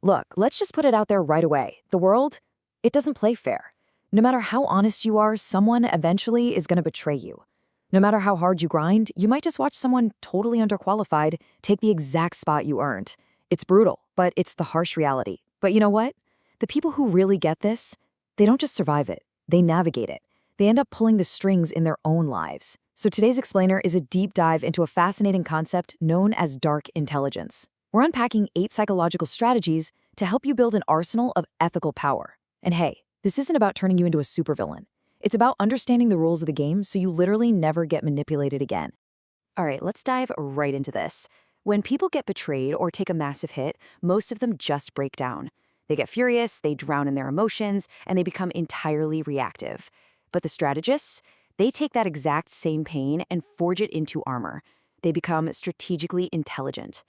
Look, let's just put it out there right away. The world, it doesn't play fair. No matter how honest you are, someone eventually is going to betray you. No matter how hard you grind, you might just watch someone totally underqualified take the exact spot you earned. It's brutal, but it's the harsh reality. But you know what? The people who really get this, they don't just survive it, they navigate it. They end up pulling the strings in their own lives. So today's explainer is a deep dive into a fascinating concept known as dark intelligence. We're unpacking 8 psychological strategies to help you build an arsenal of ethical power. And hey, this isn't about turning you into a supervillain. It's about understanding the rules of the game so you literally never get manipulated again. All right, let's dive right into this. When people get betrayed or take a massive hit, most of them just break down. They get furious, they drown in their emotions, and they become entirely reactive. But the strategists, they take that exact same pain and forge it into armor. They become strategically intelligent.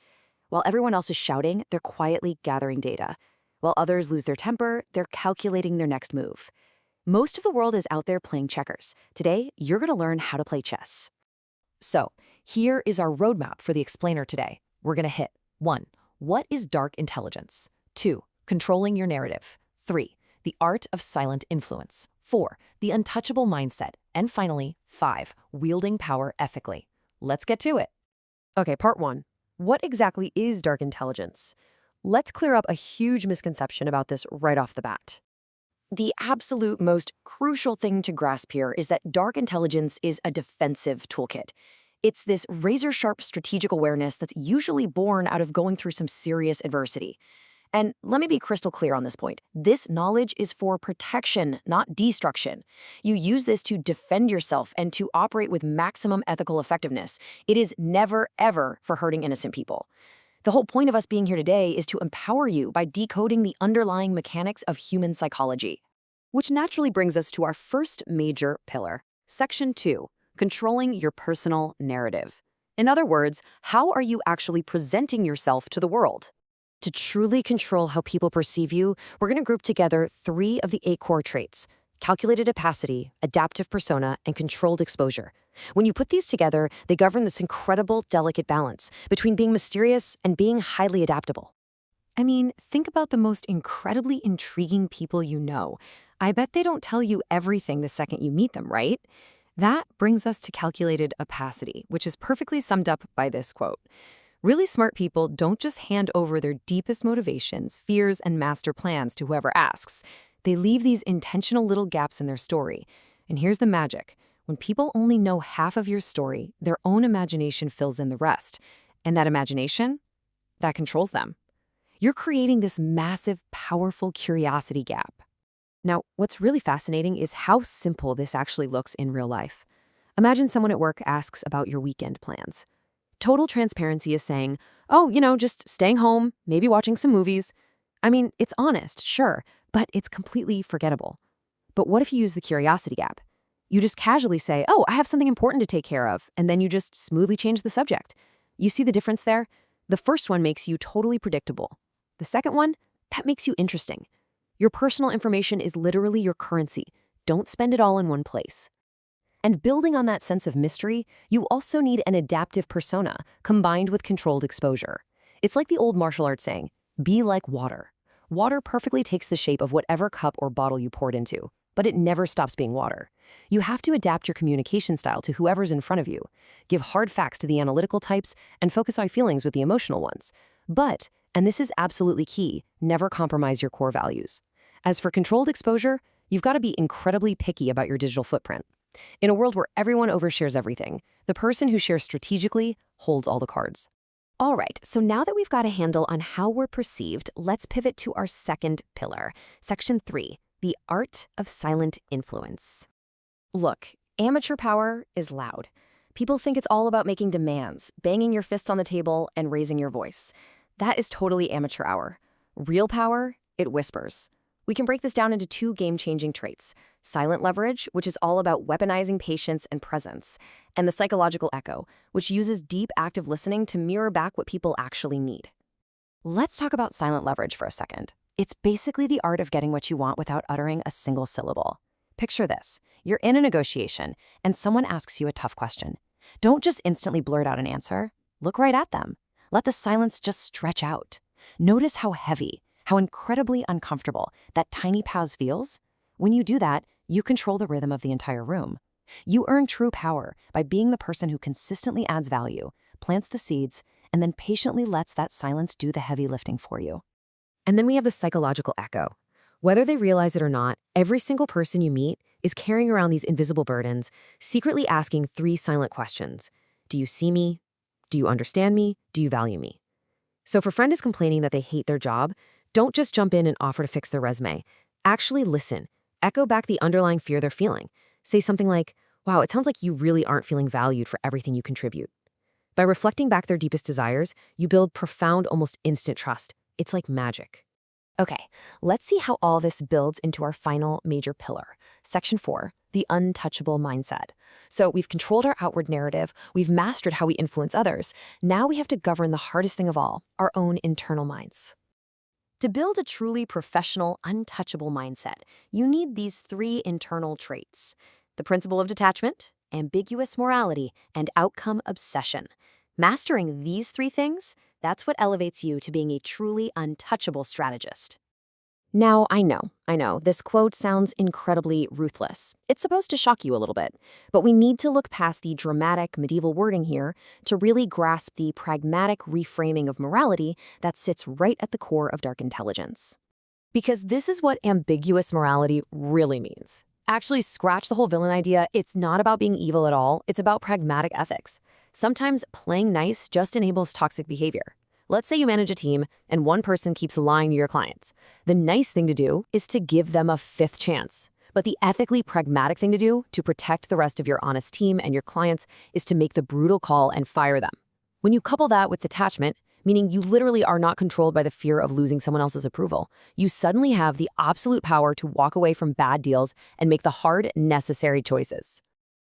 While everyone else is shouting, they're quietly gathering data. While others lose their temper, they're calculating their next move. Most of the world is out there playing checkers. Today, you're going to learn how to play chess. So, here is our roadmap for the explainer today. We're going to hit 1. What is dark intelligence? 2. Controlling your narrative. 3. The art of silent influence. 4. The untouchable mindset. And finally, 5. Wielding power ethically. Let's get to it. Okay, part 1. What exactly is dark intelligence? Let's clear up a huge misconception about this right off the bat. The absolute most crucial thing to grasp here is that dark intelligence is a defensive toolkit. It's this razor-sharp strategic awareness that's usually born out of going through some serious adversity. And let me be crystal clear on this point. This knowledge is for protection, not destruction. You use this to defend yourself and to operate with maximum ethical effectiveness. It is never, ever for hurting innocent people. The whole point of us being here today is to empower you by decoding the underlying mechanics of human psychology. Which naturally brings us to our first major pillar, Section 2, controlling your personal narrative. In other words, how are you actually presenting yourself to the world? To truly control how people perceive you, we're going to group together 3 of the 8 core traits: calculated opacity, adaptive persona, and controlled exposure. When you put these together, they govern this incredible, delicate balance between being mysterious and being highly adaptable. I mean, think about the most incredibly intriguing people you know. I bet they don't tell you everything the second you meet them, right? That brings us to calculated opacity, which is perfectly summed up by this quote. Really smart people don't just hand over their deepest motivations, fears, and master plans to whoever asks. They leave these intentional little gaps in their story. And here's the magic. When people only know half of your story, their own imagination fills in the rest. And that imagination, that controls them. You're creating this massive, powerful curiosity gap. Now, what's really fascinating is how simple this actually looks in real life. Imagine someone at work asks about your weekend plans. Total transparency is saying, oh, just staying home, maybe watching some movies. I mean, it's honest, sure, but it's completely forgettable. But what if you use the curiosity gap? You just casually say, oh, I have something important to take care of, and then you just smoothly change the subject. You see the difference there? The first one makes you totally predictable. The second one, that makes you interesting. Your personal information is literally your currency. Don't spend it all in one place. And building on that sense of mystery, you also need an adaptive persona combined with controlled exposure. It's like the old martial arts saying, be like water. Water perfectly takes the shape of whatever cup or bottle you pour it into, but it never stops being water. You have to adapt your communication style to whoever's in front of you. Give hard facts to the analytical types and focus on feelings with the emotional ones. But, and this is absolutely key, never compromise your core values. As for controlled exposure, you've got to be incredibly picky about your digital footprint. In a world where everyone overshares everything, the person who shares strategically holds all the cards. All right, so now that we've got a handle on how we're perceived, let's pivot to our second pillar, Section 3, the art of silent influence. Look, amateur power is loud. People think it's all about making demands, banging your fist on the table, and raising your voice. That is totally amateur hour. Real power, it whispers. We can break this down into 2 game-changing traits: silent leverage, which is all about weaponizing patience and presence, and the psychological echo, which uses deep active listening to mirror back what people actually need. Let's talk about silent leverage for a second. It's basically the art of getting what you want without uttering a single syllable. Picture this. You're in a negotiation, and someone asks you a tough question. Don't just instantly blurt out an answer. Look right at them. Let the silence just stretch out. Notice how heavy, how incredibly uncomfortable that tiny pause feels? When you do that, you control the rhythm of the entire room. You earn true power by being the person who consistently adds value, plants the seeds, and then patiently lets that silence do the heavy lifting for you. And then we have the psychological echo. Whether they realize it or not, every single person you meet is carrying around these invisible burdens, secretly asking 3 silent questions. Do you see me? Do you understand me? Do you value me? So if a friend is complaining that they hate their job, don't just jump in and offer to fix their resume. Actually listen. Echo back the underlying fear they're feeling. Say something like, wow, it sounds like you really aren't feeling valued for everything you contribute. By reflecting back their deepest desires, you build profound, almost instant trust. It's like magic. Okay, let's see how all this builds into our final major pillar. Section 4, the untouchable mindset. So we've controlled our outward narrative, we've mastered how we influence others. Now we have to govern the hardest thing of all, our own internal minds. To build a truly professional, untouchable mindset, you need these 3 internal traits: the principle of detachment, ambiguous morality, and outcome obsession. Mastering these 3 things, that's what elevates you to being a truly untouchable strategist. Now, I know, this quote sounds incredibly ruthless. It's supposed to shock you a little bit, but we need to look past the dramatic medieval wording here to really grasp the pragmatic reframing of morality that sits right at the core of dark intelligence. Because this is what ambiguous morality really means. Actually, scratch the whole villain idea. It's not about being evil at all. It's about pragmatic ethics. Sometimes playing nice just enables toxic behavior. Let's say you manage a team and one person keeps lying to your clients. The nice thing to do is to give them a 5th chance. But the ethically pragmatic thing to do to protect the rest of your honest team and your clients is to make the brutal call and fire them. When you couple that with detachment, meaning you literally are not controlled by the fear of losing someone else's approval, you suddenly have the absolute power to walk away from bad deals and make the hard, necessary choices.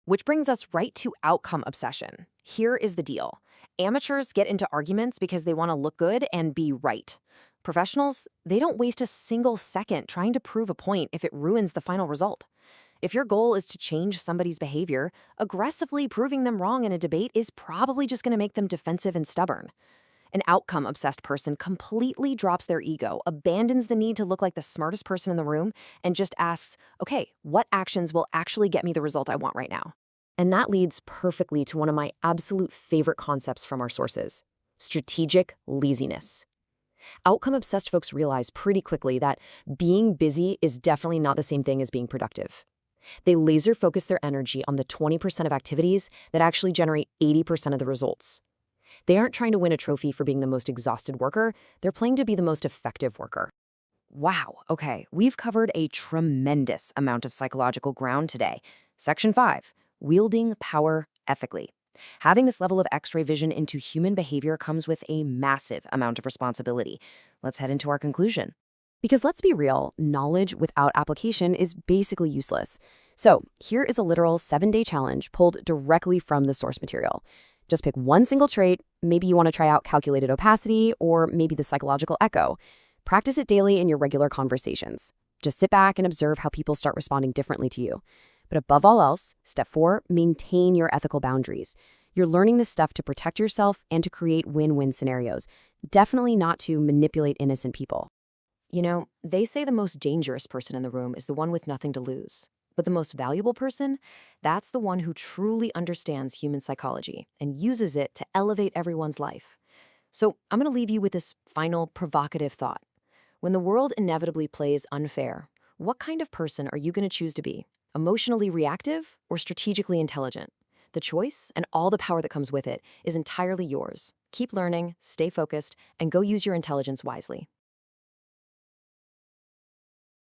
Which brings us right to outcome obsession. Here is the deal. Amateurs get into arguments because they want to look good and be right. Professionals, they don't waste a single second trying to prove a point if it ruins the final result. If your goal is to change somebody's behavior, aggressively proving them wrong in a debate is probably just going to make them defensive and stubborn. An outcome-obsessed person completely drops their ego, abandons the need to look like the smartest person in the room, and just asks, okay, what actions will actually get me the result I want right now? And that leads perfectly to one of my absolute favorite concepts from our sources: strategic laziness. Outcome-obsessed folks realize pretty quickly that being busy is definitely not the same thing as being productive. They laser focus their energy on the 20% of activities that actually generate 80% of the results. They aren't trying to win a trophy for being the most exhausted worker, they're playing to be the most effective worker. Wow, okay, we've covered a tremendous amount of psychological ground today. Section 5, wielding power ethically. Having this level of X-ray vision into human behavior comes with a massive amount of responsibility. Let's head into our conclusion. Because let's be real, knowledge without application is basically useless. So here is a literal 7-day challenge pulled directly from the source material. Just pick one single trait. Maybe you want to try out calculated opacity, or maybe the psychological echo. Practice it daily in your regular conversations. Just sit back and observe how people start responding differently to you. But above all else, step 4, maintain your ethical boundaries. You're learning this stuff to protect yourself and to create win-win scenarios, definitely not to manipulate innocent people. You know, they say the most dangerous person in the room is the one with nothing to lose. But the most valuable person, that's the one who truly understands human psychology and uses it to elevate everyone's life. So I'm going to leave you with this final provocative thought. When the world inevitably plays unfair, what kind of person are you going to choose to be? Emotionally reactive or strategically intelligent? The choice and all the power that comes with it is entirely yours. Keep learning, stay focused, and go use your intelligence wisely.